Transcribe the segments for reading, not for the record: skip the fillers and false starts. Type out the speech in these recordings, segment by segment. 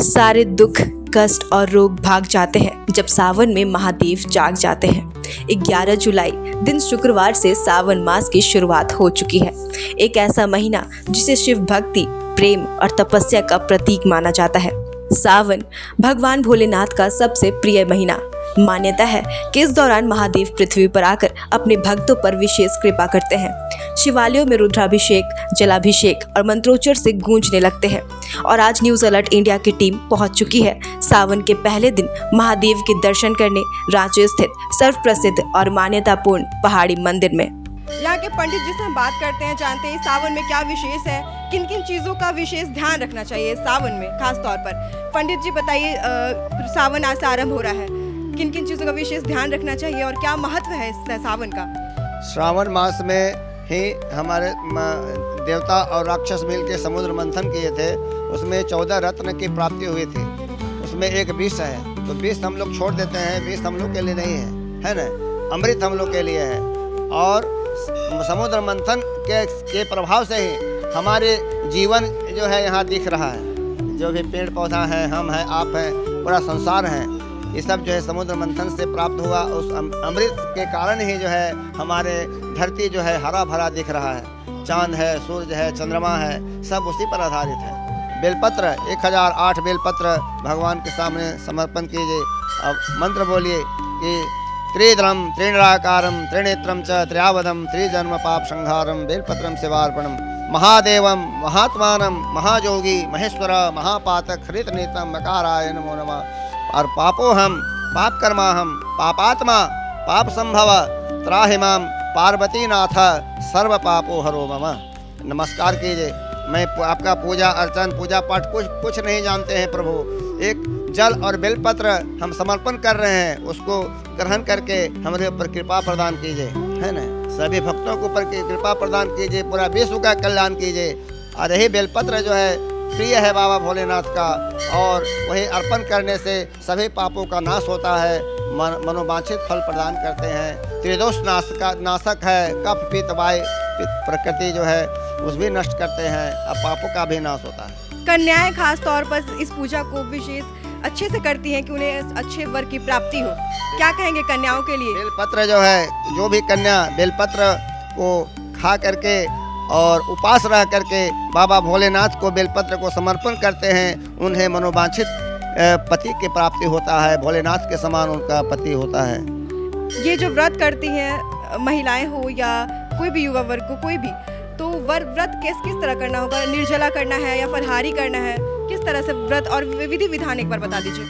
सारे दुख, कष्ट और रोग भाग जाते हैं जब सावन में महादेव जाग जाते हैं। 11 जुलाई दिन शुक्रवार से सावन मास की शुरुआत हो चुकी है। एक ऐसा महीना जिसे शिव भक्ति, प्रेम और तपस्या का प्रतीक माना जाता है। सावन भगवान भोलेनाथ का सबसे प्रिय महीना। मान्यता है कि इस दौरान महादेव पृथ्वी पर आकर अपने भक्तों पर विशेष कृपा करते हैं। शिवालयों में रुद्राभिषेक, जलाभिषेक और मंत्रोच्चार से गूंजने लगते हैं। और आज न्यूज अलर्ट इंडिया की टीम पहुंच चुकी है सावन के पहले दिन महादेव के दर्शन करने रांची स्थित सर्व प्रसिद्ध और मान्यतापूर्ण पहाड़ी मंदिर में। यहाँ के पंडित जिससे हम बात करते हैं, जानते हैं सावन में क्या विशेष है, किन किन चीज़ों का विशेष ध्यान रखना चाहिए सावन में खास तौर पर। पंडित जी बताइए, सावन आज से आरंभ हो रहा है, किन किन चीज़ों का विशेष ध्यान रखना चाहिए और क्या महत्व है इस सावन का। श्रावण मास में ही हमारे देवता और राक्षस मिल के समुद्र मंथन किए थे। उसमें 14 रत्न की प्राप्ति हुई थी। उसमें एक विष है, तो विष हम लोग छोड़ देते हैं। विष हम लोग के लिए नहीं है ना, अमृत हम लोग के लिए है। और समुद्र मंथन के प्रभाव से ही हमारे जीवन जो है यहाँ दिख रहा है। जो भी पेड़ पौधा है, हम हैं, आप हैं, पूरा संसार है, ये सब जो है समुद्र मंथन से प्राप्त हुआ। उस अमृत के कारण ही जो है हमारे धरती जो है हरा भरा दिख रहा है। चांद है, सूरज है, चंद्रमा है, सब उसी पर आधारित है। बेलपत्र 1008 बेलपत्र भगवान के सामने समर्पण कीजिए। अब मंत्र बोलिए कि त्रिद्रम त्रिनिराकारम त्रिनेत्रम च त्र्यावदम त्रिजन्म पाप संहारम बेलपत्रम शिवार्पणम महादेवम महात्मानम महाजोगी महेश्वर महापातक हृत नेत्रम मकाराय नमो नमः। और पापोहम पाप कर्माहम पापात्मा पाप संभव त्राहिमाम पार्वतीनाथ सर्व पापो हरो मम। नमस्कार कीजिए। मैं आपका पूजा अर्चन पूजा पाठ कुछ नहीं जानते हैं प्रभु। एक जल और बेलपत्र हम समर्पण कर रहे हैं, उसको ग्रहण करके हमारे ऊपर कृपा प्रदान कीजिए, है ना। सभी भक्तों के ऊपर कृपा प्रदान कीजिए, पूरा विश्व का कल्याण कीजिए। और यही बेलपत्र जो है प्रिय है बाबा भोलेनाथ का, और वही अर्पण करने से सभी पापों का नाश होता है, मनोवांछित फल प्रदान करते हैं। त्रिदोष नाशक है, कफ पित्त वायु प्रकृति जो है उस भी नष्ट करते हैं, अब पापों का भी नाश होता है। कन्याएं खास तौर पर इस पूजा को विशेष अच्छे से करती हैं कि उन्हें अच्छे वर की प्राप्ति हो। क्या कहेंगे कन्याओं के लिए? बेलपत्र जो है, जो भी कन्या बेलपत्र को खा करके और उपास रह करके बाबा भोलेनाथ को बेलपत्र को समर्पण करते हैं, उन्हें मनोवांछित पति की प्राप्ति होता है। भोलेनाथ के समान उनका पति होता है। ये जो व्रत करती हैं महिलाएं हो या कोई भी युवा वर्ग को, कोई भी, तो व्रत किस तरह करना होगा? निर्जला करना है या फलाहारी करना है? किस तरह से व्रत और विधि विधान एक बार बता दीजिए।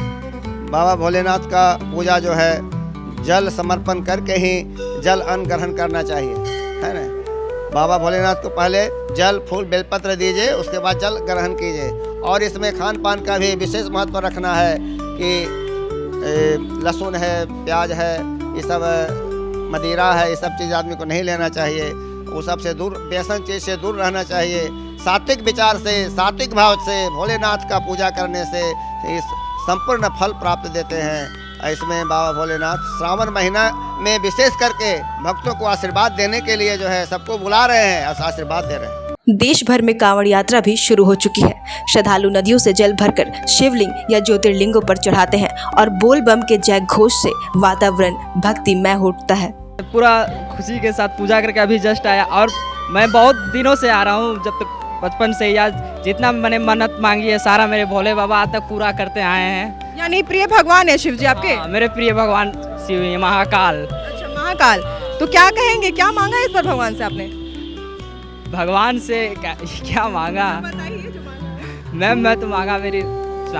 बाबा भोलेनाथ का पूजा जो है जल समर्पण करके ही जल अन्न ग्रहण करना चाहिए, है ना। बाबा भोलेनाथ को पहले जल फूल बेलपत्र दीजिए, उसके बाद जल ग्रहण कीजिए। और इसमें खान पान का भी विशेष महत्व रखना है कि लहसुन है, प्याज है, ये सब मदिरा है, ये सब चीज़ आदमी को नहीं लेना चाहिए। वो सब से दूर, व्यसन चीज से दूर रहना चाहिए। सात्विक विचार से, सात्विक भाव से भोलेनाथ का पूजा करने से इस संपूर्ण फल प्राप्त देते हैं। इसमें बाबा भोलेनाथ श्रावण महीना में विशेष करके भक्तों को आशीर्वाद देने के लिए जो है सबको बुला रहे हैं, आशीर्वाद दे रहे हैं। देश भर में कांवड़ यात्रा भी शुरू हो चुकी है। श्रद्धालु नदियों से जल भरकर शिवलिंग या ज्योतिर्लिंगों पर चढ़ाते हैं और बोल बम के जय घोष से वातावरण भक्तिमय उठता है। पूरा खुशी के साथ पूजा करके अभी जस्ट आया, और मैं बहुत दिनों से आ रहा हूँ, जब तक बचपन से, या जितना मैंने मन्नत मांगी है सारा मेरे भोले बाबा आज तक पूरा करते आए हैं। यानी प्रिय भगवान है शिव जी आपके? मेरे प्रिय भगवान शिव हैं, महाकाल। अच्छा, महाकाल। तो क्या कहेंगे, क्या मांगा है इस बार भगवान से आपने? भगवान से क्या मांगा? बताइए जो मांगा। मैं तो मांगा मेरी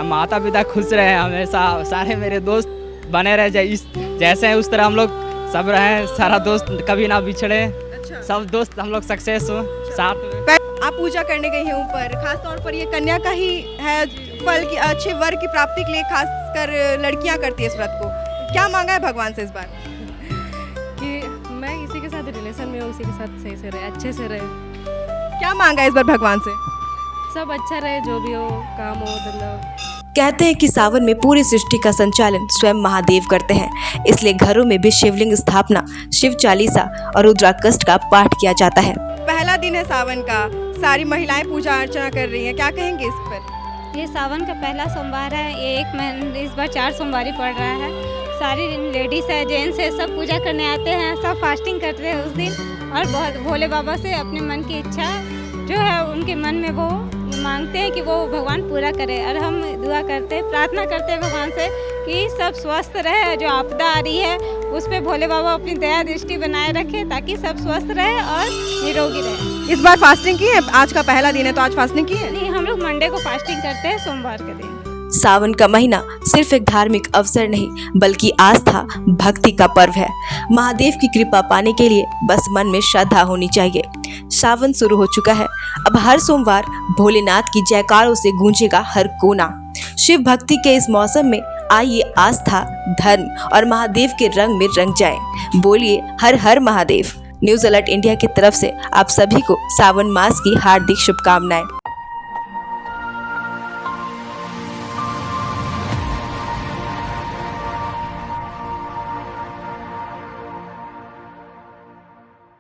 माता पिता खुश रहे हमेशा, सारे मेरे दोस्त बने रहे जैसे हैं उस तरह हम लोग सब रहे, सारा दोस्त कभी ना बिछड़े। अच्छा। सब दोस्त हम लोग सक्सेस हो साथ में। आप पूजा करने गई हैं ऊपर, खास तौर पर ये कन्या का ही है फल की, अच्छे वर की प्राप्ति के लिए खास कर लड़कियां करती है इस व्रत को। क्या मांगा है भगवान से इस बार? कि मैं इसी के साथ रिलेशन में हूँ, इसी के साथ सही से रहे, अच्छे से रहे। क्या मांगा है इस बार भगवान से? सब अच्छा रहे, जो भी हो, काम हो, धंधा। कहते हैं कि सावन में पूरी सृष्टि का संचालन स्वयं महादेव करते हैं, इसलिए घरों में भी शिवलिंग स्थापना, शिव चालीसा और रुद्राकष्ट का पाठ किया जाता है। पहला दिन है सावन का, सारी महिलाएं पूजा अर्चना कर रही हैं, क्या कहेंगे इस पर? ये सावन का पहला सोमवार है। ये एक महीने इस बार 4 सोमवारी पड़ रहा है। सारी लेडीज़ है, जेंट्स है, सब पूजा करने आते हैं, सब फास्टिंग करते हैं उस दिन और बहुत भोले बाबा से अपने मन की इच्छा जो है उनके मन में वो मांगते हैं कि वो भगवान पूरा करे। और हम दुआ करते हैं, प्रार्थना करते हैं भगवान से कि सब स्वस्थ रहे, जो आपदा आ रही है उस पर भोले बाबा अपनी दया दृष्टि बनाए रखे ताकि सब स्वस्थ रहे और निरोगी रहे। इस बार फास्टिंग की है? आज का पहला दिन है तो आज फास्टिंग की है? नहीं, हम लोग मंडे को फास्टिंग करते हैं, सोमवार के दिन। सावन का महीना सिर्फ एक धार्मिक अवसर नहीं बल्कि आस्था भक्ति का पर्व है। महादेव की कृपा पाने के लिए बस मन में श्रद्धा होनी चाहिए। सावन शुरू हो चुका है। अब हर सोमवार भोलेनाथ की जयकारों से गूंजेगा हर कोना। शिव भक्ति के इस मौसम में आइए आस्था, धर्म और महादेव के रंग में रंग जाएं। बोलिए हर हर महादेव। न्यूज़ अलर्ट इंडिया की तरफ से आप सभी को सावन मास की हार्दिक शुभकामनाएं।